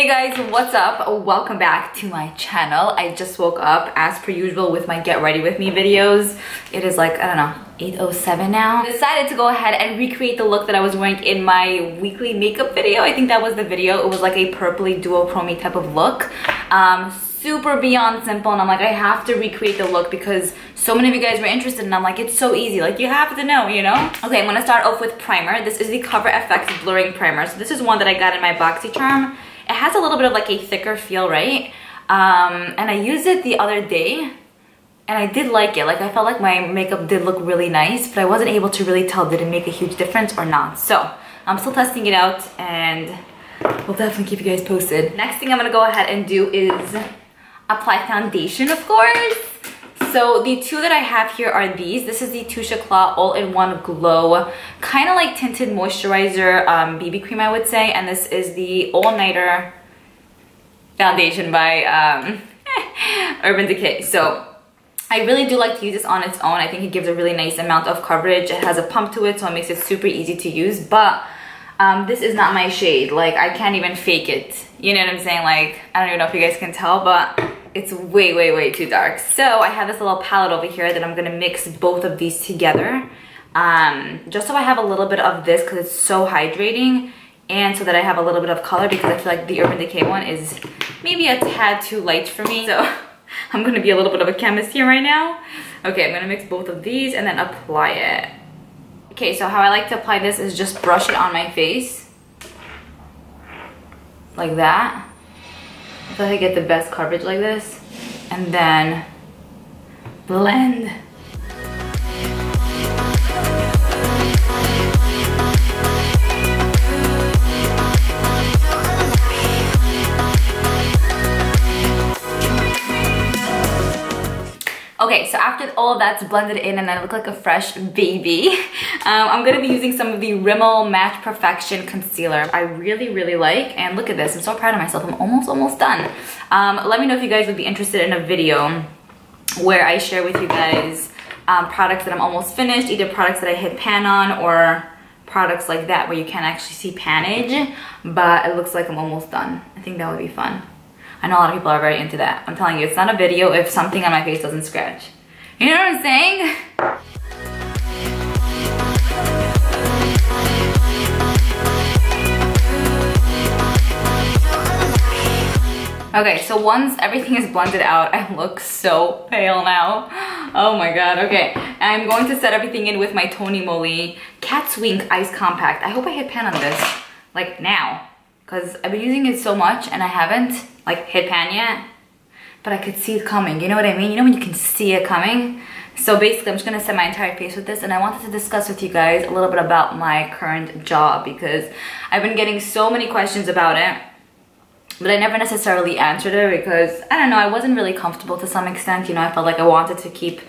Hey guys, what's up? Welcome back to my channel. I just woke up as per usual with my get ready with me videos. It is like, I don't know, 8:07 now. I decided to go ahead and recreate the look that I was wearing in my weekly makeup video. I think that was the video. It was like a purpley duochrome type of look. Super beyond simple, and I'm like, I have to recreate the look because so many of you guys were interested, and I'm like, it's so easy, like you have to know, you know? Okay, I'm gonna start off with primer. This is the Cover FX Blurring Primer. So this is one that I got in my BoxyCharm. It has a little bit of like a thicker feel, right? And I used it the other day, and I did like it. Like I felt like my makeup did look really nice, but I wasn't able to really tell did it make a huge difference or not. So I'm still testing it out, and we'll definitely keep you guys posted. Next thing I'm gonna go ahead and do is apply foundation, of course. So the two that I have here are these. This is the Touche Eclat All-in-One Glow, kind of like tinted moisturizer BB cream, I would say. And this is the All Nighter foundation by Urban Decay. So I really do like to use this on its own. I think it gives a really nice amount of coverage. It has a pump to it, so it makes it super easy to use. But this is not my shade. Like, I can't even fake it. You know what I'm saying? Like, I don't even know if you guys can tell, but it's way, way, way too dark. So I have this little palette over here that I'm gonna mix both of these together. Just so I have a little bit of this because it's so hydrating, and so that I have a little bit of color, because I feel like the Urban Decay one is maybe a tad too light for me. So I'm gonna be a little bit of a chemist here right now. Okay, I'm gonna mix both of these and then apply it. Okay, so how I like to apply this is just brush it on my face. Like that. I feel like I get the best coverage like this. And then blend. Okay, so after all of that's blended in and I look like a fresh baby, I'm gonna be using some of the Rimmel Match Perfection Concealer. I really, really like, and look at this, I'm so proud of myself. I'm almost done. Let me know if you guys would be interested in a video where I share with you guys products that I'm almost finished, either products that I hit pan on or products like that where you can't actually see panage, but it looks like I'm almost done. I think that would be fun. I know a lot of people are very into that. I'm telling you, it's not a video if something on my face doesn't scratch. You know what I'm saying? Okay, so once everything is blended out, I look so pale now. Oh my god, okay. I'm going to set everything in with my Tony Moly Cat's Wink Ice Compact. I hope I hit pan on this, like now. Because I've been using it so much and I haven't like hit pan yet, but I could see it coming. You know what I mean? You know when you can see it coming? So basically I'm just gonna set my entire face with this, and I wanted to discuss with you guys a little bit about my current job because I've been getting so many questions about it, but I never necessarily answered it because, I don't know, I wasn't really comfortable to some extent. You know, I felt like I wanted to keep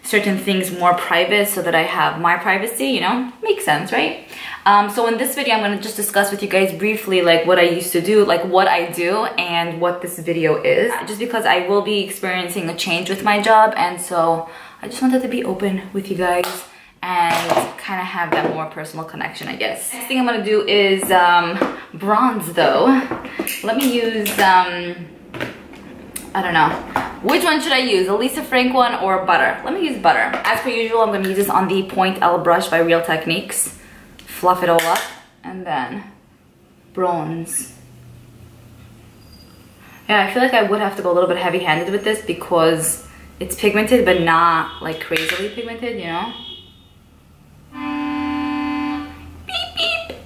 certain things more private so that I have my privacy, you know? Makes sense, right? So in this video, I'm gonna just discuss with you guys briefly like what I used to do, like what I do and what this video is. Just because I will be experiencing a change with my job, and so I just wanted to be open with you guys and kind of have that more personal connection, I guess. Next thing I'm gonna do is bronze though. Let me use, I don't know. Which one should I use? A Lisa Frank one or butter? Let me use butter. As per usual, I'm gonna use this on the Point L brush by Real Techniques. Fluff it all up and then bronze. Yeah, I feel like I would have to go a little bit heavy-handed with this because it's pigmented but not like crazily pigmented, you know? Beep beep.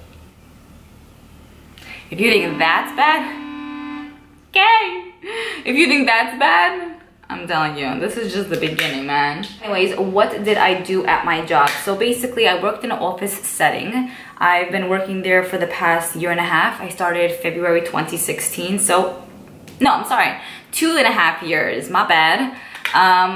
If you think that's bad, okay. If you think that's bad, I'm telling you, this is just the beginning, man. Anyways, what did I do at my job? So basically, I worked in an office setting. I've been working there for the past year and a half. I started February 2016, so, no, I'm sorry, 2.5 years, my bad.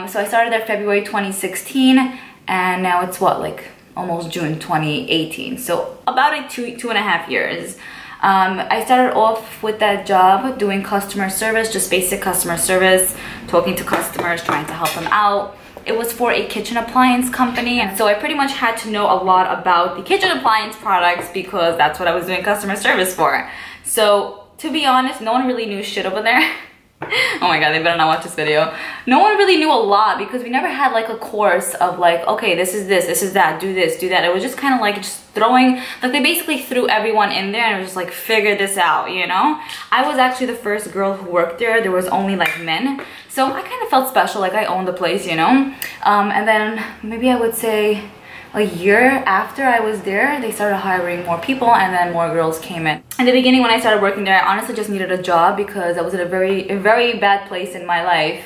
So I started there February 2016, and now it's what, like almost June 2018. So about 2.5 years. I started off with that job doing customer service, just basic customer service, talking to customers, trying to help them out. It was for a kitchen appliance company, and so I pretty much had to know a lot about the kitchen appliance products because that's what I was doing customer service for. So to be honest, no one really knew shit over there. Oh my god, they better not watch this video. No one really knew a lot because we never had like a course of like, okay, this is that, do this, do that. It was just kind of like just throwing, like they basically threw everyone in there and it was just like, figure this out, you know? I was actually the first girl who worked there. There was only like men. So I kind of felt special, like I owned the place, you know? And then maybe I would say a year after I was there, they started hiring more people and then more girls came in. In the beginning when I started working there, I honestly just needed a job because I was in a very bad place in my life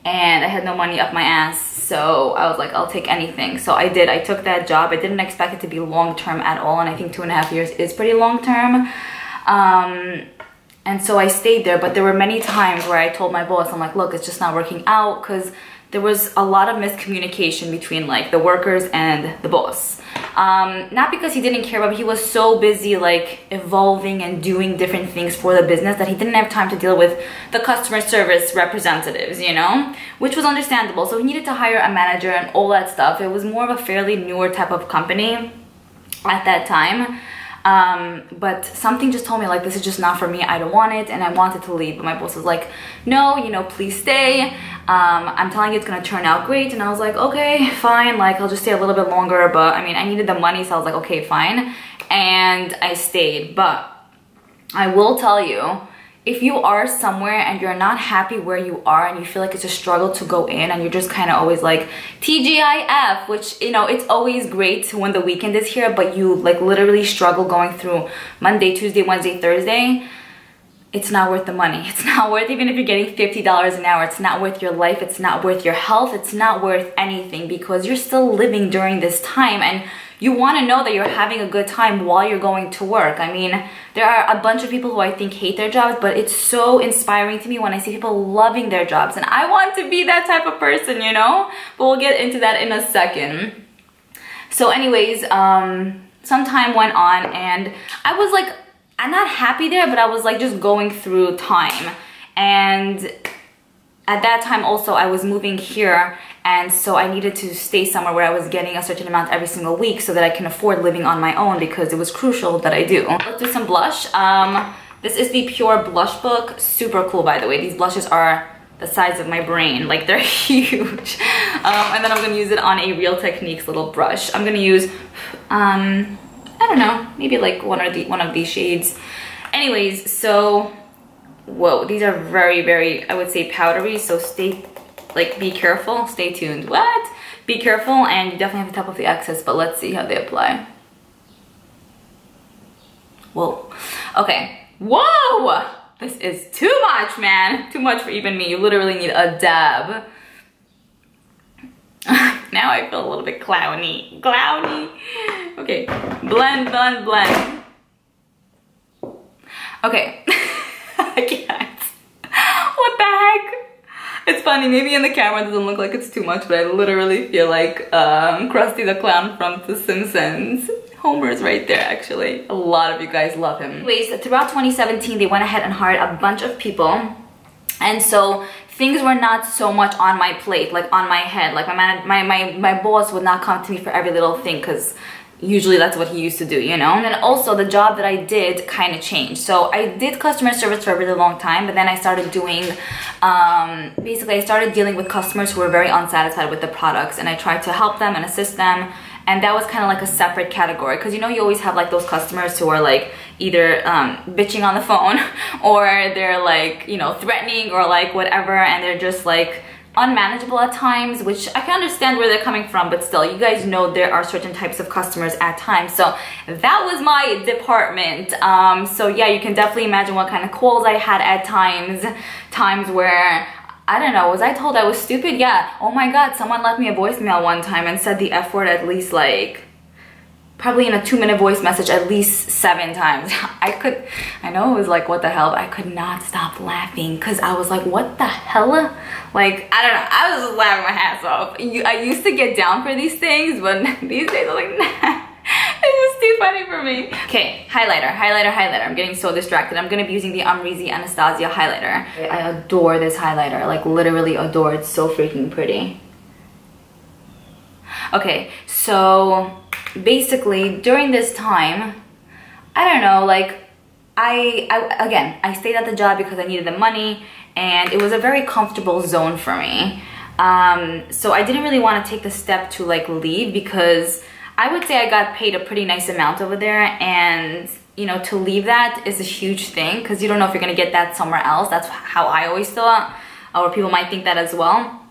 and I had no money up my ass. So I was like, I'll take anything. So I did. I took that job. I didn't expect it to be long-term at all. And I think 2.5 years is pretty long-term. And so I stayed there. But there were many times where I told my boss, I'm like, look, it's just not working out because there was a lot of miscommunication between like the workers and the boss. Not because he didn't care, but he was so busy like evolving and doing different things for the business that he didn't have time to deal with the customer service representatives, you know, which was understandable. So he needed to hire a manager and all that stuff. It was more of a fairly newer type of company at that time. But something just told me like, this is just not for me. I don't want it. And I wanted to leave. But my boss was like, no, you know, please stay. I'm telling you it's going to turn out great. And I was like, okay, fine. Like, I'll just stay a little bit longer. But I mean, I needed the money. So I was like, okay, fine. And I stayed. But I will tell you, if you are somewhere and you're not happy where you are and you feel like it's a struggle to go in and you're just kind of always like TGIF, which, you know, it's always great when the weekend is here, but you like literally struggle going through Monday, Tuesday, Wednesday, Thursday, it's not worth the money. It's not worth, even if you're getting $50 an hour, it's not worth your life. It's not worth your health. It's not worth anything because you're still living during this time and you want to know that you're having a good time while you're going to work. I mean, there are a bunch of people who I think hate their jobs, but it's so inspiring to me when I see people loving their jobs. And I want to be that type of person, you know? But we'll get into that in a second. So anyways, some time went on and I was like, I'm not happy there, but I was like just going through time. And at that time also I was moving here, and so I needed to stay somewhere where I was getting a certain amount every single week so that I can afford living on my own because it was crucial that I do. Let's do some blush. This is the Pure Blush Book. Super cool, by the way. These blushes are the size of my brain, like they're huge. And then I'm gonna use it on a Real Techniques little brush. I'm gonna use, I don't know, maybe like one of these shades. Anyways, so whoa, these are very, I would say powdery, so be careful, stay tuned. What? Be careful, and you definitely have to top off the excess, but let's see how they apply. Whoa, okay, whoa! This is too much, man. Too much for even me. You literally need a dab. Now I feel a little bit clowny. Okay, blend. Okay, I can't. What the heck? It's funny, maybe in the camera it doesn't look like it's too much, but I literally feel like Krusty the Clown from The Simpsons. Homer's right there, actually. A lot of you guys love him. Anyways, throughout 2017, they went ahead and hired a bunch of people. And so things were not so much on my plate, like on my head. Like my boss would not come to me for every little thing because usually that's what he used to do, you know? And then also the job that I did kind of changed. So I did customer service for a really long time, but then I started doing, basically I started dealing with customers who were very unsatisfied with the products, and I tried to help them and assist them. And that was kind of like a separate category because, you know, you always have like those customers who are like either bitching on the phone or they're like, you know, threatening or like whatever, and they're just like unmanageable at times, which I can understand where they're coming from, but still, you guys know there are certain types of customers at times. So that was my department. So yeah, you can definitely imagine what kind of calls I had at times where, I don't know, was I told I was stupid? Yeah. Oh my God, someone left me a voicemail one time and said the F word at least like, probably in a 2-minute voice message at least 7 times. I know it was like, what the hell, but I could not stop laughing because I was like, what the hell? Like, I don't know, I was just laughing my ass off. I used to get down for these things, but these days I'm like, nah. It's just too funny for me. Okay, highlighter. I'm getting so distracted. I'm gonna be using the Amrezy Anastasia highlighter. I adore this highlighter, like literally adore. It's so freaking pretty. Okay, so basically during this time, I don't know, like again, I stayed at the job because I needed the money, and it was a very comfortable zone for me. So I didn't really want to take the step to like leave, because I would say I got paid a pretty nice amount over there, and you know, to leave that is a huge thing, because you don't know if you're gonna get that somewhere else. That's how I always thought, or people might think that as well.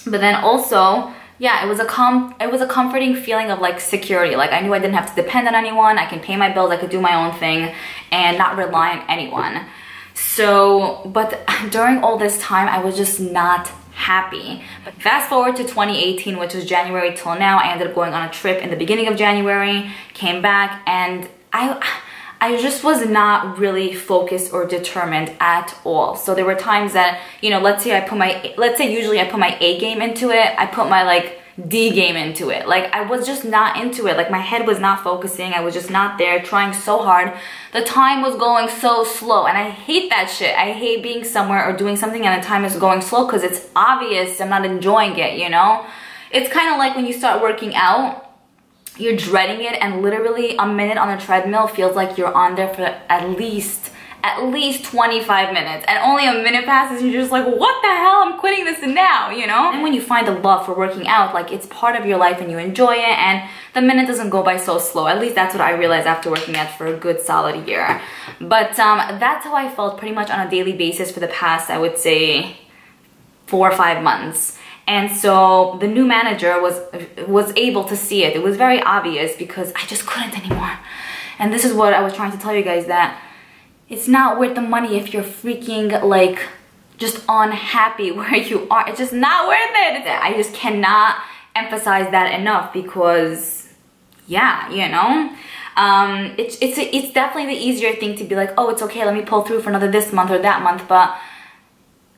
But then also, yeah, it was a comforting feeling of like security. Like I knew I didn't have to depend on anyone. I can pay my bills, I could do my own thing and not rely on anyone. So, but during all this time, I was just not happy. But fast forward to 2018, which was January till now. I ended up going on a trip in the beginning of January, came back, and I just was not really focused or determined at all. So there were times that, you know, let's say usually I put my A game into it, I put my like D game into it. Like I was just not into it. Like my head was not focusing. I was just not there, trying so hard. The time was going so slow, and I hate that shit. I hate being somewhere or doing something and the time is going slow, because it's obvious I'm not enjoying it, you know? It's kind of like when you start working out, you're dreading it, and literally a minute on the treadmill feels like you're on there for at least 25 minutes, and only a minute passes and you're just like, what the hell, I'm quitting this now, you know? And when you find a love for working out, like it's part of your life and you enjoy it, and the minute doesn't go by so slow. At least that's what I realized after working out for a good solid year. But that's how I felt pretty much on a daily basis for the past, I would say, 4 or 5 months. And so the new manager was able to see it. It was very obvious, because I just couldn't anymore. And this is what I was trying to tell you guys, that it's not worth the money if you're freaking like just unhappy where you are. It's just not worth it. I just cannot emphasize that enough, because yeah, you know, it's definitely the easier thing to be like, oh, it's okay, let me pull through for another this month or that month. But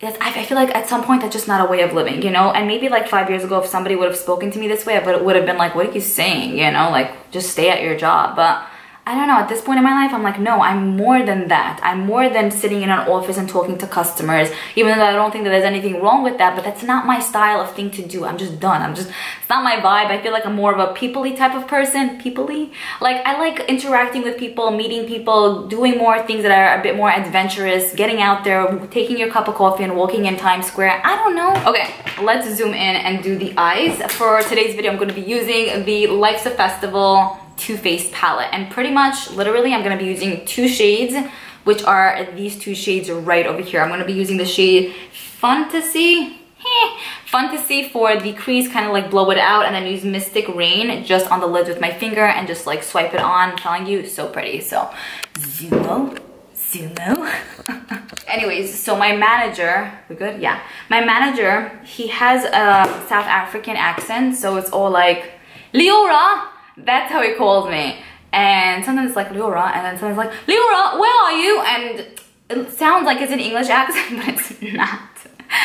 I feel like at some point that's just not a way of living, you know? And maybe like 5 years ago, if somebody would have spoken to me this way, but it would have been like, what are you saying? You know, like just stay at your job. But I don't know, at this point in my life, I'm like, no, I'm more than that. I'm more than sitting in an office and talking to customers, even though I don't think that there's anything wrong with that, but that's not my style of thing to do. I'm just done. It's not my vibe. I feel like I'm more of a people-y type of person. People-y? Like, I like interacting with people, meeting people, doing more things that are a bit more adventurous, getting out there, taking your cup of coffee and walking in Times Square. I don't know. Okay, let's zoom in and do the eyes. For today's video, I'm going to be using the Life's a Festival Too Faced palette, and pretty much literally I'm going to be using 2 shades, which are these 2 shades right over here. I'm going to be using the shade Fantasy for the crease, kind of like blow it out, and then use Mystic Rain just on the lids with my finger and just like swipe it on. I'm telling you, so pretty. So Zumo. Anyways, so my manager, we're good? Yeah. My manager, he has a South African accent, so it's all like, Liora! That's how he calls me. And sometimes it's like Liora, and then sometimes like, Liora, where are you? And it sounds like it's an English accent, but it's not.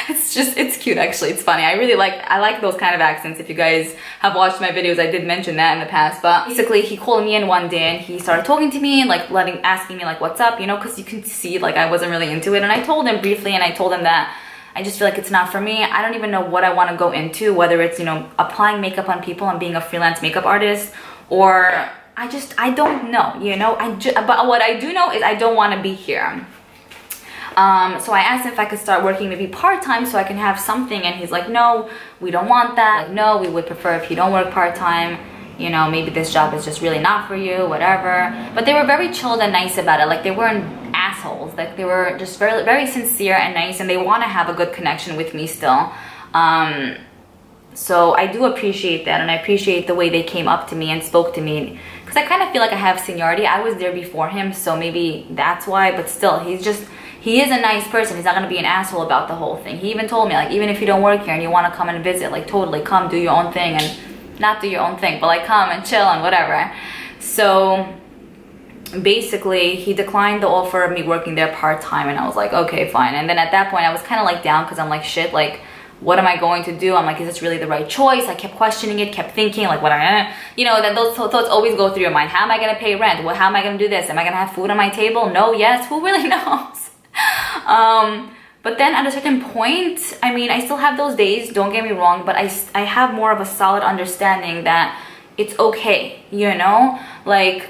It's cute actually, it's funny. I like those kind of accents. If you guys have watched my videos, I did mention that in the past. But basically, he called me in one day and he started talking to me and like asking me like, what's up, you know, because you can see like I wasn't really into it. And I told him briefly, and I told him that I just feel like it's not for me. I don't even know what I want to go into, whether it's, you know, applying makeup on people and being a freelance makeup artist, or I don't know, you know. But what I do know is I don't want to be here. So I asked him if I could start working maybe part-time so I can have something, and he's like, no, we don't want that. Like, no, we would prefer if you don't work part-time. You know, maybe this job is just really not for you, whatever. But they were very chilled and nice about it. Like, they weren't assholes. Like, they were just very, very sincere and nice, and they want to have a good connection with me still. So I do appreciate that, and I appreciate the way they came up to me and spoke to me, because I kind of feel like I have seniority. I was there before him, so maybe that's why. But still, he is a nice person. He's not going to be an asshole about the whole thing. He even told me, like, even if you don't work here and you want to come and visit, like, totally come, do your own thing, and not do your own thing, but like come and chill and whatever. So basically he declined the offer of me working there part-time, and I was like, okay, fine. And then at that point I was kind of like down, because I'm like, shit, like, what am I going to do? I'm like, is this really the right choice? I kept questioning it, kept thinking like, what am I gonna, you know, that those thoughts always go through your mind. How am I gonna pay rent? Well, how am I gonna do this? Am I gonna have food on my table? No, yes, who really knows? But then at a certain point, I mean, I still have those days, don't get me wrong, but I have more of a solid understanding that it's okay, you know? Like,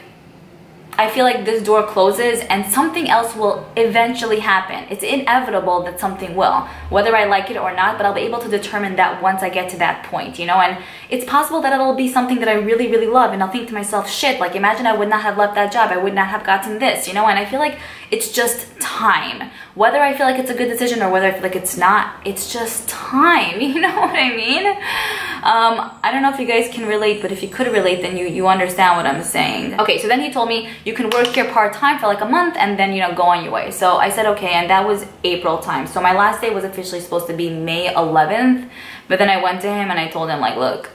I feel like this door closes and something else will eventually happen. It's inevitable that something will, whether I like it or not, but I'll be able to determine that once I get to that point, you know? And it's possible that it'll be something that I really, really love, and I'll think to myself, shit, like imagine I would not have left that job, I would not have gotten this, you know? And I feel like it's just time. Whether I feel like it's a good decision or whether I feel like it's not, it's just time, you know what I mean? I don't know if you guys can relate, but if you could relate, then you understand what I'm saying. Okay, so then he told me you can work here part-time for like a month and then, you know, go on your way. So I said okay, and that was April time. So my last day was officially supposed to be May 11th, but then I went to him and I told him like, look,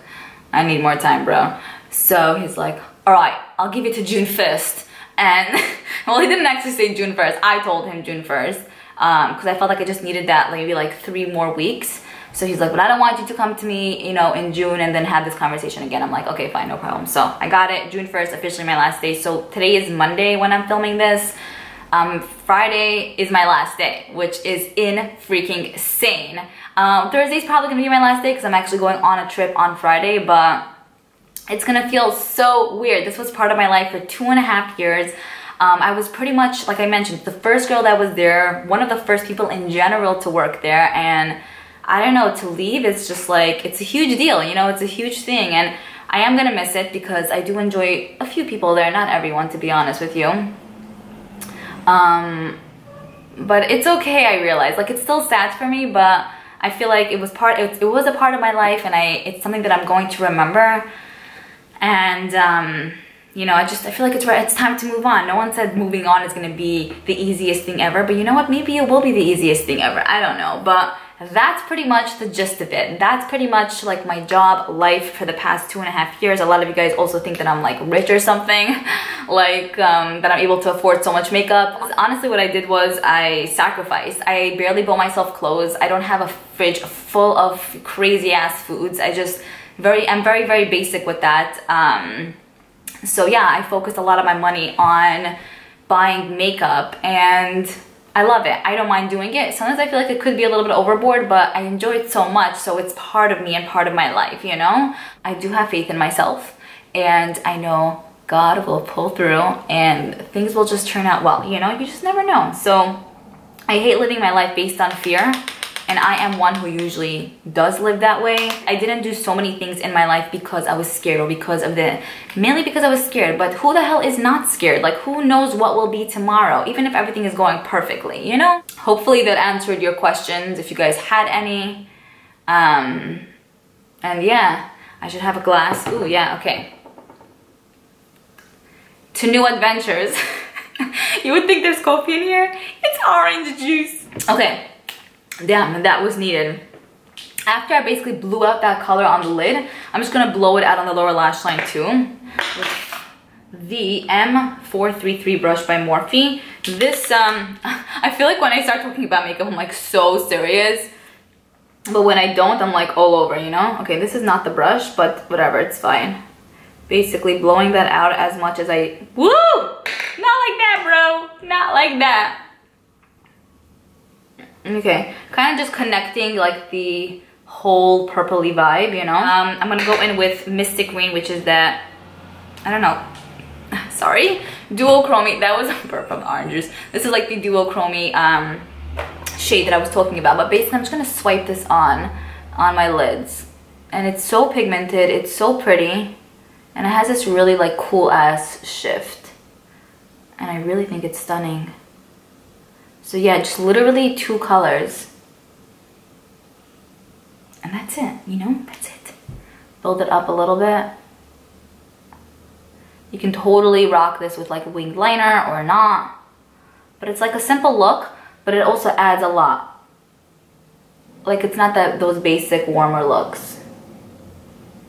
I need more time, bro. So he's like, all right, I'll give you to June 1st. And well, he didn't actually say June 1st. I told him June 1st because I felt like I just needed that, like maybe like 3 more weeks. So he's like, but I don't want you to come to me, you know, in June and then have this conversation again. I'm like, okay, fine, no problem. So I got it, June 1st, officially my last day. So today is Monday when I'm filming this. Friday is my last day, which is freaking insane. Thursday's probably gonna be my last day because I'm actually going on a trip on Friday, but it's gonna feel so weird. This was part of my life for 2.5 years. I was pretty much, like I mentioned, the first girl that was there, one of the first people in general to work there, and I don't know, to leave, it's just like, it's a huge deal, you know, it's a huge thing, and I am gonna miss it because I do enjoy a few people there, not everyone, to be honest with you. But it's okay, I realize, like, it's still sad for me, but I feel like it was a part of my life, and it's something that I'm going to remember, and you know, I feel like it's time to move on. No one said moving on is gonna be the easiest thing ever, but you know what, maybe it will be the easiest thing ever, I don't know, but that's pretty much the gist of it. That's pretty much like my job life for the past 2.5 years. A lot of you guys also think that I'm like rich or something, like that I'm able to afford so much makeup. Honestly, what I did was I sacrificed. I barely bought myself clothes. I don't have a fridge full of crazy ass foods. I'm very, very basic with that. So yeah, I focused a lot of my money on buying makeup, and I love it. I don't mind doing it. Sometimes I feel like it could be a little bit overboard, but I enjoy it so much, so it's part of me and part of my life, you know? I do have faith in myself, and I know God will pull through and things will just turn out well, you know? You just never know. So I hate living my life based on fear, and I am one who usually does live that way. I didn't do so many things in my life because I was scared, or mainly because I was scared, but who the hell is not scared? Like, who knows what will be tomorrow, even if everything is going perfectly, you know? Hopefully that answered your questions, if you guys had any. And yeah, I should have a glass. Ooh, yeah, okay. To new adventures. You would think there's coffee in here. It's orange juice. Okay. Damn, that was needed. After I basically blew out that color on the lid, I'm just gonna blow it out on the lower lash line too with the M433 brush by Morphe. This, I feel like when I start talking about makeup, I'm like so serious, but when I don't, I'm like all over, you know? Okay, this is not the brush, but whatever, it's fine. Basically blowing that out as much as woo! Not like that, bro, not like that. Okay, kind of just connecting like the whole purpley vibe, you know? I'm gonna go in with Mystic Green, which is that, I don't know, sorry, duochrome. That was a burp from orange juice. This is like the duochrome shade that I was talking about, but basically I'm just gonna swipe this on my lids. And it's so pigmented, it's so pretty, and it has this really like cool ass shift. And I really think it's stunning. So yeah, just literally 2 colors. And that's it, you know, that's it. Build it up a little bit. You can totally rock this with like a winged liner or not. But it's like a simple look, but it also adds a lot. Like, it's not those basic warmer looks.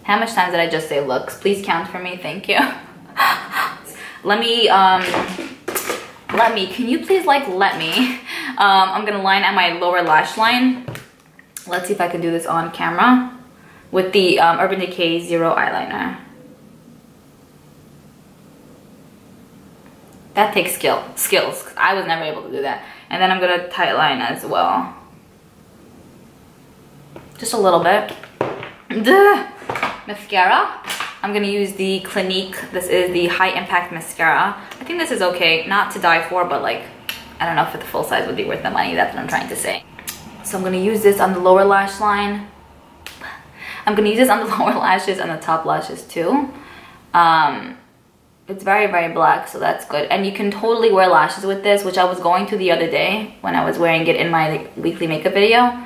How much times did I just say looks? Please count for me, thank you. Can you please like let me? I'm gonna line at my lower lash line. Let's see if I can do this on camera with the Urban Decay Zero eyeliner. That takes skills. I was never able to do that. And then I'm gonna tight line as well. Just a little bit. Duh. Mascara. I'm gonna use the Clinique. This is the High Impact Mascara. I think this is okay, not to die for, but like, I don't know if the full size would be worth the money. That's what I'm trying to say. So I'm gonna use this on the lower lash line. I'm gonna use this on the lower lashes and the top lashes too. It's very, very black, so that's good. And you can totally wear lashes with this, which I was going to the other day when I was wearing it in my like, weekly makeup video.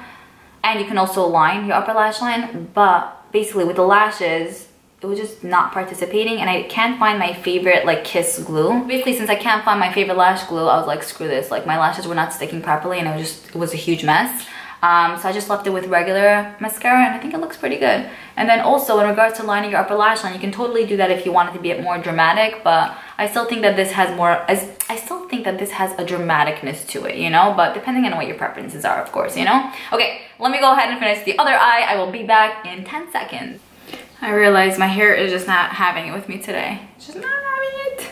And you can also line your upper lash line, but basically with the lashes, it was just not participating, and I can't find my favorite like Kiss glue. Basically, since I can't find my favorite lash glue, I was like, screw this. Like my lashes were not sticking properly, and it was a huge mess. So I just left it with regular mascara, and I think it looks pretty good. And then also in regards to lining your upper lash line, you can totally do that if you want it to be a bit more dramatic, but I still think that this has a dramaticness to it, you know, but depending on what your preferences are, of course, you know. Okay, let me go ahead and finish the other eye. I will be back in 10 seconds. I realize my hair is just not having it with me today. It's just not having it.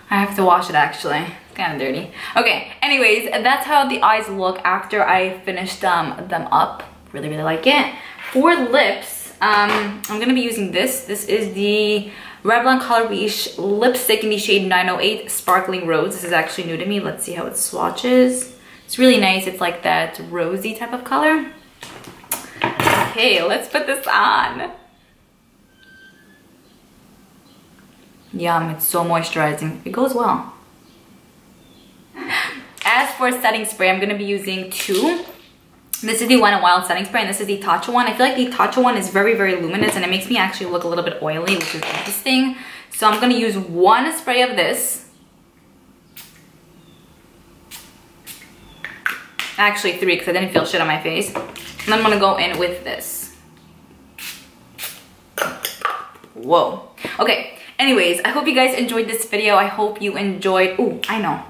I have to wash it actually. It's kind of dirty. Okay, anyways, that's how the eyes look after I finished them up. Really, really like it. For lips, I'm gonna be using this. This is the Revlon Color Riche lipstick in the shade 908 Sparkling Rose. This is actually new to me. Let's see how it swatches. It's really nice. It's like that rosy type of color. Okay, let's put this on. Yum, it's so moisturizing. It goes well. As for setting spray, I'm gonna be using two. This is the Wet n Wild setting spray, and this is the Tatcha one. I feel like the Tatcha one is very, very luminous, and it makes me actually look a little bit oily, which is interesting. So I'm gonna use one spray of this. Actually three, because I didn't feel shit on my face. And I'm gonna go in with this. Whoa. Okay. Anyways, I hope you guys enjoyed this video. I hope you enjoyed... Ooh, I know.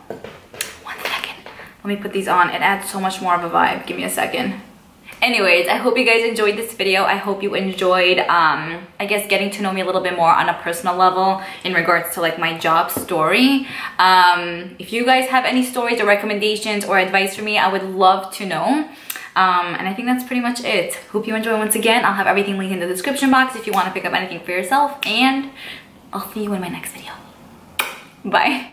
1 second. Let me put these on. It adds so much more of a vibe. Give me a second. Anyways, I hope you guys enjoyed this video. I hope you enjoyed, I guess, getting to know me a little bit more on a personal level in regards to like my job story. If you guys have any stories or recommendations or advice for me, I would love to know. And I think that's pretty much it. Hope you enjoy once again. I'll have everything linked in the description box if you want to pick up anything for yourself. And I'll see you in my next video. Bye.